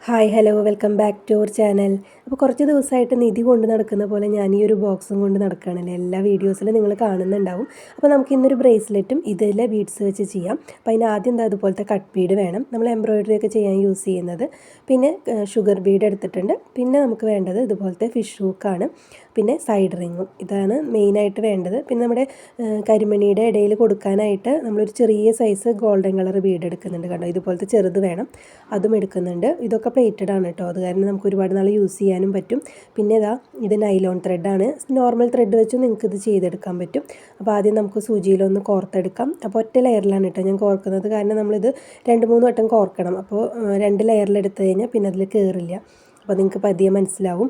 Hi hello welcome back to our channel. അപ്പോൾ കുറച്ച് ദിവസമായിട്ട് നിധി കൊണ്ട് നടക്കുന്ന പോലെ ഞാൻ ഈ ഒരു ബോക്സും കൊണ്ട് നടക്കുകയാണല്ലേ. എല്ലാ വീഡിയോസിലും നിങ്ങൾ കാണുന്നുണ്ടാവും. അപ്പോൾ നമുക്ക് ഇന്നൊരു ബ്രേസ്ലെറ്റും ഇതിലെ ബീഡ്സ് വെച്ച് ചെയ്യാം. അപ്പോൾ അതിന് ആദ്യം എന്താ അതുപോലത്തെ കട്ട് ബീഡ് വേണം, നമ്മൾ എംബ്രോയിഡറി ഒക്കെ ചെയ്യാൻ യൂസ് ചെയ്യുന്നത്. പിന്നെ ഷുഗർ ബീഡ് എടുത്തിട്ടുണ്ട്. പിന്നെ നമുക്ക് വേണ്ടത് ഇതുപോലത്തെ ഫിഷ് ഹൂക്കാണ്. പിന്നെ സൈഡ് റിങ്ങും, ഇതാണ് മെയിനായിട്ട് വേണ്ടത്. പിന്നെ നമ്മുടെ കരിമണിയുടെ ഇടയിൽ കൊടുക്കാനായിട്ട് നമ്മളൊരു ചെറിയ സൈസ് ഗോൾഡൻ കളർ ബീഡ് എടുക്കുന്നുണ്ട്. കണ്ടോ, ഇതുപോലത്തെ ചെറുത് വേണം, അതും എടുക്കുന്നുണ്ട്. ഇതൊക്കെ പ്ലേറ്റഡ് ആണ് കേട്ടോ, അത് കാരണം നമുക്ക് ഒരുപാട് നാൾ യൂസ് ചെയ്യാനും പറ്റും. പിന്നെ ഇത് നൈലോൺ ത്രെഡാണ്. നോർമൽ ത്രെഡ് വെച്ച് നിങ്ങൾക്ക് ഇത് ചെയ്തെടുക്കാൻ പറ്റും. അപ്പോൾ ആദ്യം നമുക്ക് സൂചിയിലൊന്ന് കോർത്തെടുക്കാം. അപ്പോൾ ഒറ്റ ലെയറിലാണ് കേട്ടോ ഞാൻ കോർക്കുന്നത്, കാരണം നമ്മളിത് 2-3 വട്ടം കോർക്കണം. അപ്പോൾ 2 ലെയറിലെടുത്ത് കഴിഞ്ഞാൽ പിന്നെ അതിൽ കയറില്ല. അപ്പോൾ നിങ്ങൾക്ക് പതിയെ മനസ്സിലാവും.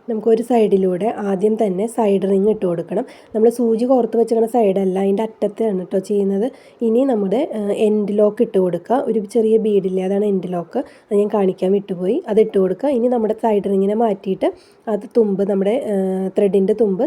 നമുക്കൊരു സൈഡിലൂടെ ആദ്യം തന്നെ സൈഡ് റിങ് ഇട്ട് കൊടുക്കണം. നമ്മൾ സൂചി കോർത്ത് വെച്ചിരിക്കുന്ന സൈഡല്ല, അതിൻ്റെ അറ്റത്താണ് കേട്ടോ ചെയ്യുന്നത്. ഇനി നമ്മുടെ എൻഡ് ലോക്ക് ഇട്ട് കൊടുക്കുക. ഒരു ചെറിയ ബീഡില്ലേ, അതാണ് എൻഡ് ലോക്ക്. അത് ഞാൻ കാണിക്കാൻ വിട്ടുപോയി, അത് ഇട്ട് കൊടുക്കുക. ഇനി നമ്മുടെ സൈഡ് റിങ്ങിനെ മാറ്റിയിട്ട് അത് തുമ്പ്, നമ്മുടെ ത്രെഡിൻ്റെ തുമ്പ്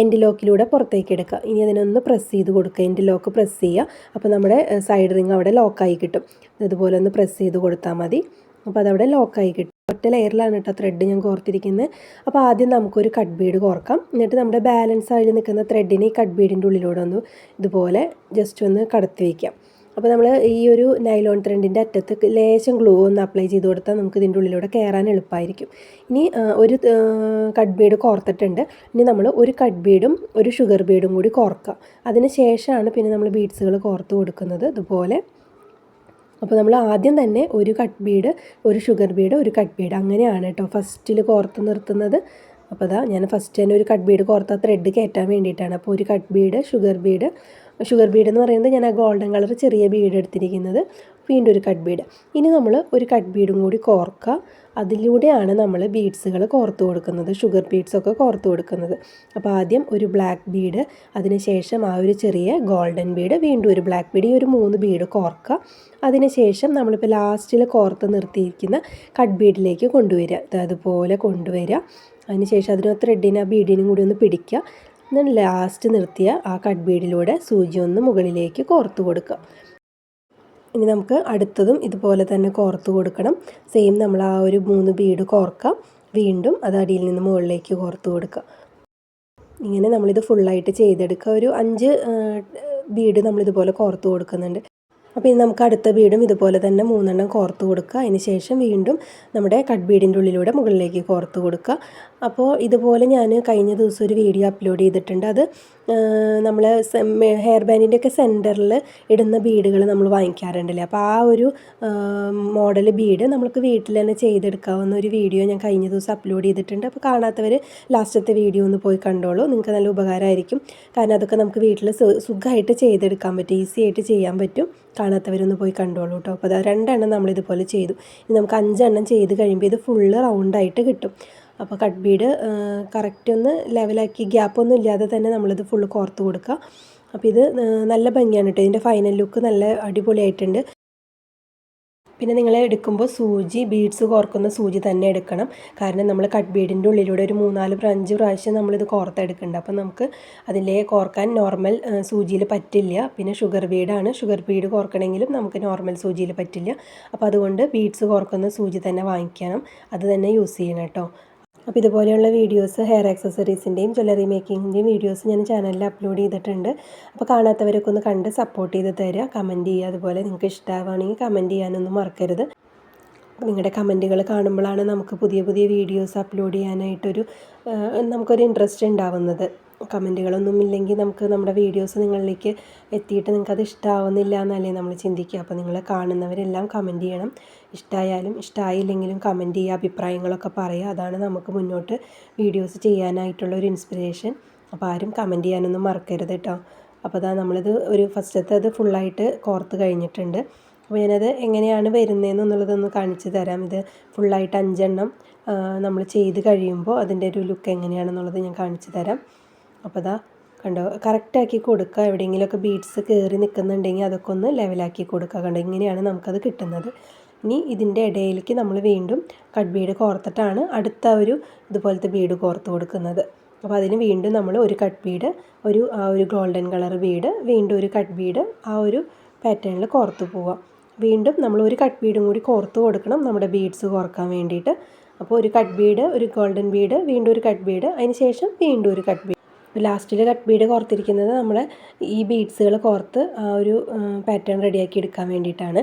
എൻഡ് ലോക്കിലൂടെ പുറത്തേക്ക് എടുക്കുക. ഇനി അതിനൊന്ന് പ്രസ് ചെയ്ത് കൊടുക്കുക, എൻഡ് ലോക്ക് പ്രസ് ചെയ്യുക. അപ്പോൾ നമ്മുടെ സൈഡ് റിങ് അവിടെ ലോക്കായി കിട്ടും. ഇതുപോലെ ഒന്ന് പ്രസ് ചെയ്ത് കൊടുത്താൽ മതി. അപ്പോൾ അതവിടെ ലോക്കായി കിട്ടും. ഒറ്റ ലെയറിലാണ് കേട്ടോ ത്രെഡ് ഞാൻ കോർത്തിരിക്കുന്നത്. അപ്പോൾ ആദ്യം നമുക്കൊരു കട്ട് ബീഡ് കോർക്കാം. എന്നിട്ട് നമ്മുടെ ബാലൻസ് ആയി നിൽക്കുന്ന ത്രെഡിനെ ഈ കട്ട് ബീഡിൻ്റെ ഉള്ളിലൂടെ ഒന്ന് ഇതുപോലെ ജസ്റ്റ് ഒന്ന് കടത്തി വയ്ക്കാം. അപ്പോൾ നമ്മൾ ഈ ഒരു നൈലോൺ ത്രെഡിൻ്റെ അറ്റത്ത് ലേശം ഗ്ലൂ ഒന്ന് അപ്ലൈ ചെയ്ത് കൊടുത്താൽ നമുക്ക് ഇതിൻ്റെ ഉള്ളിലൂടെ കയറാൻ എളുപ്പമായിരിക്കും. ഇനി ഒരു കട്ട് ബീഡ് കോർത്തിട്ടുണ്ട്. ഇനി നമ്മൾ ഒരു കട്ട് ബീഡും ഒരു ഷുഗർ ബീഡും കൂടി കോർക്കുക. അതിന് ശേഷമാണ് പിന്നെ നമ്മൾ ബീഡ്സുകൾ കോർത്ത് കൊടുക്കുന്നത് ഇതുപോലെ. അപ്പോൾ നമ്മൾ ആദ്യം തന്നെ ഒരു കട്ട് ബീഡ്, ഒരു ഷുഗർ ബീഡ്, ഒരു കട്ട് ബീഡ്, അങ്ങനെയാണ് കേട്ടോ ഫസ്റ്റിൽ കോർത്ത് നിർത്തുന്നത്. അപ്പോൾ ഞാൻ ഫസ്റ്റ് തന്നെ ഒരു കട്ട് ബീഡ് കോർത്ത ത്രെഡ് കയറ്റാൻ വേണ്ടിയിട്ടാണ്. അപ്പോൾ ഒരു കട്ട് ബീഡ്, ഷുഗർ ബീഡ് എന്ന് പറയുന്നത് ഞാൻ ആ ഗോൾഡൻ കളർ ചെറിയ ബീഡ് എടുത്തിരിക്കുന്നത്. വീണ്ടും ഒരു കട്ട് ബീഡ്. ഇനി നമ്മൾ ഒരു കട്ട് ബീഡും കൂടി കോർക്കുക. അതിലൂടെയാണ് നമ്മൾ ബീഡ്സുകൾ കോർത്ത് കൊടുക്കുന്നത്, ഷുഗർ ബീഡ്സൊക്കെ കോർത്ത് കൊടുക്കുന്നത്. അപ്പോൾ ആദ്യം ഒരു ബ്ലാക്ക് ബീഡ്, അതിനുശേഷം ആ ഒരു ചെറിയ ഗോൾഡൻ ബീഡ്, വീണ്ടും ഒരു ബ്ലാക്ക് ബീഡ്, ഈ ഒരു 3 ബീഡ് കോർക്കുക. അതിനുശേഷം നമ്മളിപ്പോൾ ലാസ്റ്റിൽ കോർത്ത് നിർത്തിയിരിക്കുന്ന കട്ട് ബീഡിലേക്ക് കൊണ്ടുവരിക. അതുപോലെ കൊണ്ടുവരിക. അതിനുശേഷം അതിന് ത്രെഡിന് ആ ബീഡിനും കൂടി ഒന്ന് പിടിക്കുക. എന്നിട്ട് ലാസ്റ്റ് നിർത്തിയ ആ കട്ട് ബീഡിലൂടെ സൂചി ഒന്ന് മുകളിലേക്ക് കോർത്ത് കൊടുക്കുക. ഇനി നമുക്ക് അടുത്തതും ഇതുപോലെ തന്നെ കോർത്ത് കൊടുക്കണം. സെയിം നമ്മൾ ആ ഒരു 3 ബീഡ് കോർക്കാം. വീണ്ടും അത് അടിയിൽ നിന്ന് മുകളിലേക്ക് കോർത്ത് കൊടുക്കുക. ഇങ്ങനെ നമ്മളിത് ഫുള്ളായിട്ട് ചെയ്തെടുക്കുക. ഒരു 5 ബീഡ് നമ്മളിതുപോലെ കോർത്ത് കൊടുക്കുന്നുണ്ട്. അപ്പോൾ ഇനി നമുക്ക് അടുത്ത ബീഡും ഇതുപോലെ തന്നെ 3 കോർത്ത് കൊടുക്കുക. അതിന് ശേഷം വീണ്ടും നമ്മുടെ കട്ട് ബീഡിൻ്റെ ഉള്ളിലൂടെ മുകളിലേക്ക് കോർത്ത് കൊടുക്കുക. അപ്പോൾ ഇതുപോലെ ഞാൻ കഴിഞ്ഞ ദിവസം ഒരു വീഡിയോ അപ്ലോഡ് ചെയ്തിട്ടുണ്ട്. അത് നമ്മൾ ഹെയർ ബാൻഡിൻ്റെയൊക്കെ സെൻറ്ററിൽ ഇടുന്ന ബീഡുകൾ നമ്മൾ വാങ്ങിക്കാറുണ്ടല്ലേ. അപ്പോൾ ആ ഒരു മോഡൽ ബീഡ് നമുക്ക് വീട്ടിൽ തന്നെ ചെയ്തെടുക്കാവുന്ന ഒരു വീഡിയോ ഞാൻ കഴിഞ്ഞ ദിവസം അപ്ലോഡ് ചെയ്തിട്ടുണ്ട്. അപ്പോൾ കാണാത്തവർ ലാസ്റ്റത്തെ വീഡിയോ ഒന്ന് പോയി കണ്ടോളൂ, നിങ്ങൾക്ക് നല്ല ഉപകാരമായിരിക്കും. കാരണം അതൊക്കെ നമുക്ക് വീട്ടിൽ സുഖമായിട്ട് ചെയ്തെടുക്കാൻ പറ്റും, ഈസി ആയിട്ട് ചെയ്യാൻ പറ്റും. കാണാത്തവരൊന്ന് പോയി കണ്ടോളൂ കേട്ടോ. അപ്പോൾ 2 നമ്മളിതുപോലെ ചെയ്തു. ഇനി നമുക്ക് 5 ചെയ്ത് കഴിയുമ്പോൾ ഇത് ഫുള്ള് റൗണ്ടായിട്ട് കിട്ടും. അപ്പോൾ കട്ട് ബീഡ് കറക്റ്റ് ഒന്ന് ലെവലാക്കി ഗ്യാപ്പൊന്നും ഇല്ലാതെ തന്നെ നമ്മളിത് ഫുള്ള് കോർത്ത് കൊടുക്കുക. അപ്പോൾ ഇത് നല്ല ഭംഗിയാണ് കേട്ടോ, ഇതിൻ്റെ ഫൈനൽ ലുക്ക് നല്ല അടിപൊളിയായിട്ടുണ്ട്. പിന്നെ നിങ്ങൾ എടുക്കുമ്പോൾ സൂചി, ബീഡ്സ് കോർക്കുന്ന സൂചി തന്നെ എടുക്കണം. കാരണം നമ്മൾ കട്ട് ബീഡിൻ്റെ ഉള്ളിലൂടെ ഒരു 3-4-5 പ്രാവശ്യം നമ്മളിത് കോർത്തെടുക്കുന്നുണ്ട്. അപ്പം നമുക്ക് അതിലെ കോർക്കാൻ നോർമൽ സൂചിയിൽ പറ്റില്ല. പിന്നെ ഷുഗർ ബീഡാണ്, ഷുഗർ ബീഡ് കോർക്കണമെങ്കിലും നമുക്ക് നോർമൽ സൂചിയിൽ പറ്റില്ല. അപ്പോൾ അതുകൊണ്ട് ബീഡ്സ് കോർക്കുന്ന സൂചി തന്നെ വാങ്ങിക്കണം, അത് തന്നെ യൂസ് ചെയ്യണം കേട്ടോ. അപ്പോൾ ഇതുപോലെയുള്ള വീഡിയോസ്, ഹെയർ ആക്സസറീസിൻ്റെയും ജ്വല്ലറി മേക്കിങ്ങിൻ്റെയും വീഡിയോസ് ഞാൻ ചാനലിൽ അപ്ലോഡ് ചെയ്തിട്ടുണ്ട്. അപ്പോൾ കാണാത്തവരൊക്കെ ഒന്ന് കണ്ട് സപ്പോർട്ട് ചെയ്ത് തരിക, കമൻറ്റ് ചെയ്യുക. അതുപോലെ നിങ്ങൾക്ക് ഇഷ്ടമാവുകയാണെങ്കിൽ കമൻറ്റ് ചെയ്യാനൊന്നും മറക്കരുത്. നിങ്ങളുടെ കമൻറ്റുകൾ കാണുമ്പോഴാണ് നമുക്ക് പുതിയ പുതിയ വീഡിയോസ് അപ്ലോഡ് ചെയ്യാനായിട്ടൊരു നമുക്കൊരു ഇൻട്രസ്റ്റ് ഉണ്ടാവുന്നത്. കമൻറ്റുകളൊന്നും ഇല്ലെങ്കിൽ നമുക്ക് നമ്മുടെ വീഡിയോസ് നിങ്ങളിലേക്ക് എത്തിയിട്ട് നിങ്ങൾക്കത് ഇഷ്ടമാവുന്നില്ല എന്നല്ലേ നമ്മൾ ചിന്തിക്കുക. അപ്പോൾ നിങ്ങൾ കാണുന്നവരെല്ലാം കമൻറ്റ് ചെയ്യണം. ഇഷ്ടമായാലും ഇഷ്ടമായില്ലെങ്കിലും കമൻറ്റ് ചെയ്യുക, അഭിപ്രായങ്ങളൊക്കെ പറയുക. അതാണ് നമുക്ക് മുന്നോട്ട് വീഡിയോസ് ചെയ്യാനായിട്ടുള്ള ഒരു ഇൻസ്പിറേഷൻ. അപ്പോൾ ആരും കമൻറ്റ് ചെയ്യാനൊന്നും മറക്കരുത് കേട്ടോ. അപ്പോൾ നമ്മളിത് ഒരു ഫസ്റ്റത്തെ അത് ഫുള്ളായിട്ട് കോർത്ത് കഴിഞ്ഞിട്ടുണ്ട്. അപ്പോൾ ഞാനത് എങ്ങനെയാണ് വരുന്നതെന്നുള്ളതൊന്ന് കാണിച്ച് തരാം. ഇത് ഫുള്ളായിട്ട് 5 നമ്മൾ ചെയ്ത് കഴിയുമ്പോൾ അതിൻ്റെ ഒരു ലുക്ക് എങ്ങനെയാണെന്നുള്ളത് ഞാൻ കാണിച്ച് തരാം. അപ്പോൾ കണ്ടോ, കറക്റ്റാക്കി കൊടുക്കുക. എവിടെയെങ്കിലുമൊക്കെ ബീഡ്സ് കയറി നിൽക്കുന്നുണ്ടെങ്കിൽ അതൊക്കെ ഒന്ന് ലെവലാക്കി കൊടുക്കുക. കണ്ടോ, ഇങ്ങനെയാണ് നമുക്കത് കിട്ടുന്നത്. ഇനി ഇതിൻ്റെ ഇടയിലേക്ക് നമ്മൾ വീണ്ടും കട്ട് ബീഡ് കോർത്തിട്ടാണ് അടുത്ത ഒരു ഇതുപോലത്തെ ബീഡ് കോർത്ത് കൊടുക്കുന്നത്. അപ്പോൾ അതിന് വീണ്ടും നമ്മൾ ഒരു കട്ട് ബീഡ്, ആ ഒരു ഗോൾഡൻ കളർ ബീഡ്, വീണ്ടും ഒരു കട്ട് ബീഡ് ആ ഒരു പാറ്റേണിൽ കോർത്ത് പോവാം. വീണ്ടും നമ്മൾ ഒരു കട്ട് ബീഡും കൂടി കോർത്ത് കൊടുക്കണം നമ്മുടെ ബീഡ്സ് കോർക്കാൻ വേണ്ടിയിട്ട്. അപ്പോൾ ഒരു കട്ട് ബീഡ്, ഒരു ഗോൾഡൻ ബീഡ്, വീണ്ടും ഒരു കട്ട് ബീഡ്, അതിന് ശേഷം വീണ്ടും ഒരു കട്ട് ബീഡ്. ലാസ്റ്റിൽ കട്ട് ബീഡ് കോർത്തിരിക്കുന്നത് നമ്മൾ ഈ ബീഡ്സുകൾ കോർത്ത് ആ ഒരു പാറ്റേൺ റെഡിയാക്കി എടുക്കാൻ വേണ്ടിയിട്ടാണ്.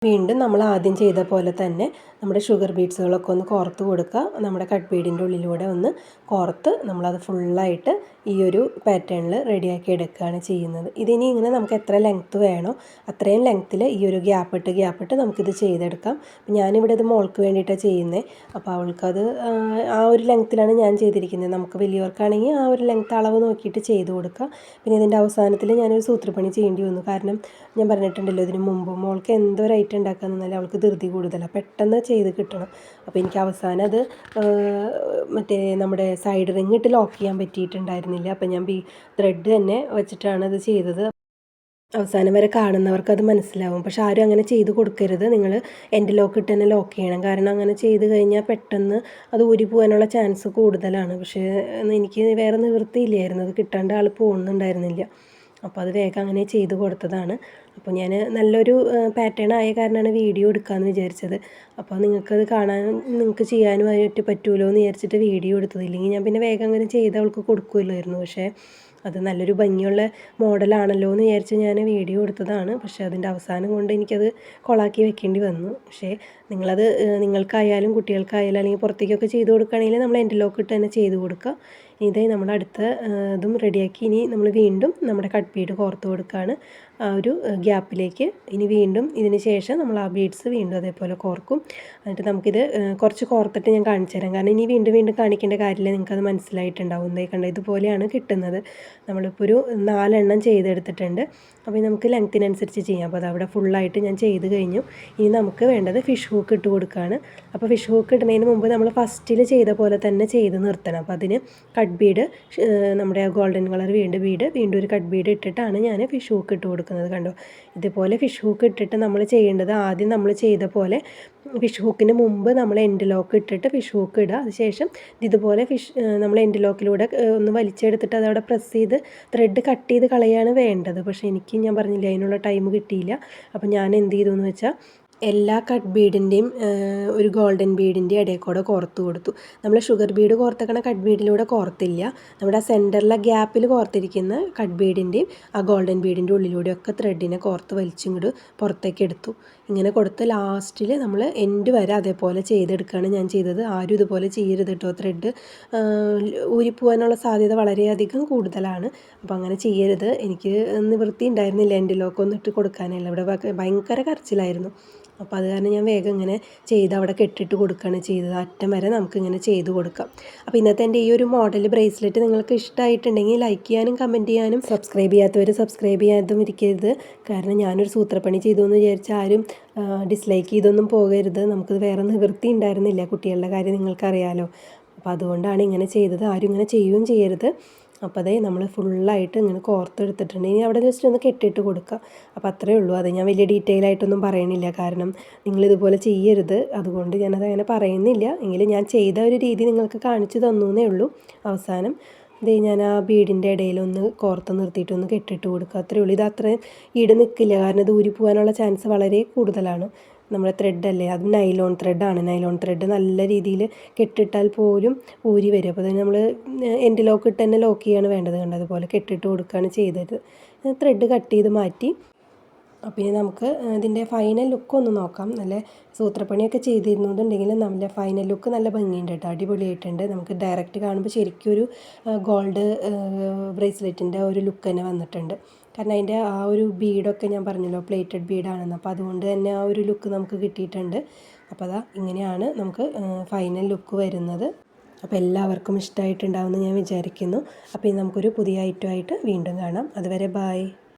വീണ്ടും നമ്മൾ ആദ്യം ചെയ്ത പോലെ തന്നെ നമ്മുടെ ഷുഗർ ബീഡ്സുകളൊക്കെ ഒന്ന് കോർത്ത് കൊടുക്കുക. നമ്മുടെ കട്ട് ബീഡിൻ്റെ ഉള്ളിലൂടെ ഒന്ന് കോർത്ത് നമ്മളത് ഫുള്ളായിട്ട് ഈ ഒരു പാറ്റേണിൽ റെഡിയാക്കി എടുക്കുകയാണ് ചെയ്യുന്നത്. ഇതിനി ഇങ്ങനെ നമുക്ക് എത്ര ലെങ്ത്ത് വേണോ അത്രയും ലെങ്ത്തിൽ ഈ ഒരു ഗ്യാപ്പിട്ട് നമുക്കിത് ചെയ്തെടുക്കാം. ഞാനിവിടെ ഇത് മോൾക്ക് വേണ്ടിയിട്ടാണ് ചെയ്യുന്നത്. അപ്പോൾ അവൾക്കത് ആ ഒരു ലെങ്ത്തിലാണ് ഞാൻ ചെയ്തിരിക്കുന്നത്. നമുക്ക് വലിയവർക്കാണെങ്കിൽ ആ ഒരു ലെങ്ത്ത് അളവ് നോക്കിയിട്ട് ചെയ്ത് കൊടുക്കുക. പിന്നെ ഇതിൻ്റെ അവസാനത്തിൽ ഞാനൊരു സൂത്രപ്പണി ചെയ്യേണ്ടി വന്നു. കാരണം ഞാൻ പറഞ്ഞിട്ടുണ്ടല്ലോ ഇതിന് മുമ്പ് മോൾക്ക് എന്തോ ഒരു ഐറ്റം ഉണ്ടാക്കാൻ നിന്നാലും അവൾക്ക് ധൃതി കൂടുതലാണ്, പെട്ടെന്ന് ചെയ്ത് കിട്ടണം. അപ്പോൾ എനിക്ക് അവസാനം അത് മറ്റേ നമ്മുടെ സൈഡ് റിങ് ഇട്ട് ലോക്ക് ചെയ്യാൻ പറ്റിയിട്ടുണ്ടായിരുന്നില്ല. അപ്പോൾ ഞാൻ ത്രെഡ് തന്നെ വെച്ചിട്ടാണ് അത് ചെയ്തത്. അവസാനം വരെ കാണുന്നവർക്ക് അത് മനസ്സിലാവും. പക്ഷെ ആരും അങ്ങനെ ചെയ്ത് കൊടുക്കരുത്. നിങ്ങൾ എൻഡ് ലോക്ക് ഇട്ട് തന്നെ ലോക്ക് ചെയ്യണം. കാരണം അങ്ങനെ ചെയ്ത് കഴിഞ്ഞാൽ പെട്ടെന്ന് അത് ഊരി പോകാനുള്ള ചാൻസ് കൂടുതലാണ്. പക്ഷേ എനിക്ക് വേറെ നിവൃത്തിയില്ലായിരുന്നു, അത് കിട്ടാണ്ട് ആൾ പോകുന്നുണ്ടായിരുന്നില്ല. അപ്പോൾ അത് വേഗം അങ്ങനെ ചെയ്ത് കൊടുത്തതാണ്. അപ്പോൾ ഞാൻ നല്ലൊരു പാറ്റേൺ ആയ കാരണമാണ് വീഡിയോ എടുക്കാമെന്ന് വിചാരിച്ചത്. അപ്പോൾ നിങ്ങൾക്കത് കാണാനും നിങ്ങൾക്ക് ചെയ്യാനും ആയിട്ട് പറ്റുമല്ലോ എന്ന് വിചാരിച്ചിട്ട് വീഡിയോ എടുത്തത്. ഇല്ലെങ്കിൽ ഞാൻ പിന്നെ വേഗം അങ്ങനെ ചെയ്ത് അവൾക്ക് കൊടുക്കുമല്ലായിരുന്നു. പക്ഷേ അത് നല്ലൊരു ഭംഗിയുള്ള മോഡലാണല്ലോ എന്ന് വിചാരിച്ച് ഞാൻ വീഡിയോ എടുത്തതാണ്. പക്ഷേ അതിൻ്റെ അവസാനം കൊണ്ട് എനിക്കത് കൊളാക്കി വെക്കേണ്ടി വന്നു. പക്ഷേ നിങ്ങളത് നിങ്ങൾക്കായാലും കുട്ടികൾക്കായാലും അല്ലെങ്കിൽ പുറത്തേക്കൊക്കെ ചെയ്ത് കൊടുക്കുകയാണെങ്കിൽ നമ്മൾ എൻഡ് ലോക്ക് ഇട്ട് തന്നെ ചെയ്ത് കൊടുക്കുക. ഇതേ നമ്മൾ അടുത്ത ഇതും റെഡിയാക്കി ഇനി നമ്മൾ വീണ്ടും നമ്മുടെ കട്ട് ബീഡ് കോർത്ത് കൊടുക്കുകയാണ് ആ ഒരു ഗ്യാപ്പിലേക്ക്. ഇനി വീണ്ടും ഇതിന് ശേഷം നമ്മൾ ആ ബീഡ്സ് വീണ്ടും അതേപോലെ കോർക്കും. എന്നിട്ട് നമുക്കിത് കുറച്ച് കോർത്തിട്ട് ഞാൻ കാണിച്ചു തരാം. കാരണം ഇനി വീണ്ടും വീണ്ടും കാണിക്കേണ്ട കാര്യമില്ല, നിങ്ങൾക്കത് മനസ്സിലായിട്ടുണ്ടാവും. എന്തായി കണ്ട ഇതുപോലെയാണ് കിട്ടുന്നത്. നമ്മളിപ്പോൾ ഒരു 4 എണ്ണം ചെയ്തെടുത്തിട്ടുണ്ട്. അപ്പോൾ നമുക്ക് ലെങ്ത്തിനനുസരിച്ച് ചെയ്യാം. അപ്പോൾ അതവിടെ ഫുള്ളായിട്ട് ഞാൻ ചെയ്ത് കഴിഞ്ഞു. ഇനി നമുക്ക് വേണ്ടത് ഫിഷ് ഹൂക്ക് ഇട്ട് കൊടുക്കുകയാണ്. അപ്പോൾ ഫിഷ് ഹൂക്ക് ഇടുന്നതിന് മുമ്പ് നമ്മൾ ഫസ്റ്റിൽ ചെയ്ത പോലെ തന്നെ ചെയ്ത് നിർത്തണം. അപ്പോൾ അതിന് കട്ട് ബീഡ്, നമ്മുടെ ഗോൾഡൻ കളർ വീണ്ടും ഒരു കട്ട് ബീഡ് ഇട്ടിട്ടാണ് ഞാൻ ഫിഷ് ഹൂക്ക് ഇട്ട് കൊടുക്കുന്നത്. കണ്ടോ, ഇതുപോലെ ഫിഷ് ഹൂക്ക് ഇട്ടിട്ട് നമ്മൾ ചെയ്യേണ്ടത് ആദ്യം നമ്മൾ ചെയ്ത പോലെ ഫിഷ് ഹൂക്കിന് മുമ്പ് നമ്മൾ എൻഡ് ലോക്ക് ഇട്ടിട്ട് ഫിഷ് ഹൂക്ക് ഇടുക. അതിനുശേഷം ഇതുപോലെ നമ്മൾ എൻഡ് ലോക്കിലൂടെ ഒന്ന് വലിച്ചെടുത്തിട്ട് അതവിടെ പ്രസ് ചെയ്ത് ത്രെഡ് കട്ട് ചെയ്ത് കളയാണ് വേണ്ടത്. പക്ഷേ എനിക്ക് ഞാൻ പറഞ്ഞില്ല അതിനുള്ള ടൈം കിട്ടിയില്ല. അപ്പോൾ ഞാൻ എന്ത് ചെയ്തു എന്ന് വെച്ചാൽ എല്ലാ കട്ട് ബീഡിൻ്റെയും ഒരു ഗോൾഡൻ ബീഡിൻ്റെ ഇടയിൽ കൂടെ കോർത്ത് കൊടുത്തു. നമ്മൾ ഷുഗർ ബീഡ് കോർത്തേക്കണ കട്ട് ബീഡിലൂടെ കോർത്തില്ല. നമ്മുടെ സെൻറ്ററിലെ ഗ്യാപ്പിൽ കോർത്തിരിക്കുന്ന കട്ട് ബീഡിൻ്റെയും ആ ഗോൾഡൻ ബീഡിൻ്റെ ഉള്ളിലൂടെയൊക്കെ ത്രെഡിനെ കോർത്ത് വലിച്ചിങ്ങോട്ട് പുറത്തേക്ക് എടുത്തു. ഇങ്ങനെ കൊടുത്ത് ലാസ്റ്റിൽ നമ്മൾ എൻഡ് വരെ അതേപോലെ ചെയ്തെടുക്കുകയാണ് ഞാൻ ചെയ്തത്. ആരും ഇതുപോലെ ചെയ്യരുത് കേട്ടോ. ത്രെഡ് ഊരിപ്പോകാനുള്ള സാധ്യത വളരെയധികം കൂടുതലാണ്. അപ്പോൾ അങ്ങനെ ചെയ്യരുത്. എനിക്ക് നിവൃത്തി ഉണ്ടായിരുന്നില്ല എൻഡ് ലോക്ക് ഒന്നും ഇട്ട് കൊടുക്കാനല്ല. ഇവിടെ ഭയങ്കര കരച്ചിലായിരുന്നു. അപ്പോൾ അത് കാരണം ഞാൻ വേഗം ഇങ്ങനെ ചെയ്ത് അവിടെ കെട്ടിട്ട് കൊടുക്കുകയാണ് ചെയ്തത്. അറ്റം വരെ നമുക്കിങ്ങനെ ചെയ്ത് കൊടുക്കാം. അപ്പോൾ ഇന്നത്തെ എൻ്റെ ഈ ഒരു മോഡൽ ബ്രേസ്ലെറ്റ് നിങ്ങൾക്ക് ഇഷ്ടമായിട്ടുണ്ടെങ്കിൽ ലൈക്ക് ചെയ്യാനും കമൻറ്റ് ചെയ്യാനും, സബ്സ്ക്രൈബ് ചെയ്യാത്തവർ സബ്സ്ക്രൈബ് ചെയ്യാതും ഇരിക്കരുത്. കാരണം ഞാനൊരു സൂത്രപ്പണി ചെയ്തു എന്ന് വിചാരിച്ച് ആരും ഡിസ്ലൈക്ക് ചെയ്തൊന്നും പോകരുത്. നമുക്കത് വേറെ നിവൃത്തി ഉണ്ടായിരുന്നില്ല. കുട്ടികളുടെ കാര്യം നിങ്ങൾക്കറിയാലോ. അപ്പോൾ അതുകൊണ്ടാണ് ഇങ്ങനെ ചെയ്തത്. ആരും ഇങ്ങനെ ചെയ്യുകയും ചെയ്യരുത്. അപ്പോൾ അതേ നമ്മൾ ഫുള്ളായിട്ട് ഇങ്ങനെ കോർത്തെടുത്തിട്ടുണ്ട്. ഇനി അവിടെ ജസ്റ്റ് ഒന്ന് കെട്ടിയിട്ട് കൊടുക്കുക. അപ്പോൾ അത്രയേ ഉള്ളൂ. അത് ഞാൻ വലിയ ഡീറ്റെയിൽ ആയിട്ടൊന്നും പറയണില്ല. കാരണം നിങ്ങളിതുപോലെ ചെയ്യരുത്, അതുകൊണ്ട് ഞാനത് അങ്ങനെ പറയുന്നില്ല. എങ്കിലും ഞാൻ ചെയ്ത ഒരു രീതി നിങ്ങൾക്ക് കാണിച്ചു തന്നേ ഉള്ളൂ. അവസാനം ഇത് ഞാൻ ആ ബീഡിൻ്റെ ഇടയിലൊന്ന് കോർത്ത് നിർത്തിയിട്ടൊന്ന് കെട്ടിയിട്ട് കൊടുക്കുക. അത്രയേ ഉള്ളൂ. ഇത് അത്രയും ഈട് നിൽക്കില്ല. കാരണം ഇത് ഊരി പോകാനുള്ള ചാൻസ് വളരെ കൂടുതലാണ്. നമ്മുടെ ത്രെഡല്ലേ, അത് നൈലോൺ ത്രെഡാണ്. നൈലോൺ ത്രെഡ് നല്ല രീതിയിൽ കെട്ടിട്ടാൽ പോലും ഊരി വരും. അപ്പോൾ അതിന് നമ്മൾ എൻഡ് ലോക്ക് ഇട്ട് തന്നെ ലോക്ക് ചെയ്യാണ് വേണ്ടത്. കണ്ടത് അതുപോലെ കെട്ടിട്ട് കൊടുക്കുകയാണ് ചെയ്തത്. ത്രെഡ് കട്ട് ചെയ്ത് മാറ്റി. അപ്പോൾ ഇനി നമുക്ക് ഇതിൻ്റെ ഫൈനൽ ലുക്ക് ഒന്ന് നോക്കാം. നല്ല സൂത്രപ്പണിയൊക്കെ ചെയ്തിരുന്നുണ്ടെങ്കിൽ നമ്മുടെ ഫൈനൽ ലുക്ക് നല്ല ഭംഗിയുണ്ട് കേട്ടോ, അടിപൊളിയായിട്ടുണ്ട്. നമുക്ക് ഡയറക്റ്റ് കാണുമ്പോൾ ശരിക്കും ഒരു ഗോൾഡ് ബ്രേസ്ലെറ്റിൻ്റെ ഒരു ലുക്ക് തന്നെ വന്നിട്ടുണ്ട്. കാരണം അതിൻ്റെ ആ ഒരു ബീഡൊക്കെ ഞാൻ പറഞ്ഞല്ലോ പ്ലേറ്റഡ് ബീഡാണെന്ന്. അപ്പോൾ അതുകൊണ്ട് തന്നെ ആ ഒരു ലുക്ക് നമുക്ക് കിട്ടിയിട്ടുണ്ട്. അപ്പോൾ അതാ ഇങ്ങനെയാണ് നമുക്ക് ഫൈനൽ ലുക്ക് വരുന്നത്. അപ്പോൾ എല്ലാവർക്കും ഇഷ്ടമായിട്ടുണ്ടാവുമെന്ന് ഞാൻ വിചാരിക്കുന്നു. അപ്പോൾ ഇനി നമുക്കൊരു പുതിയ ഐറ്റമായിട്ട് വീണ്ടും കാണാം. അതുവരെ ബായ്.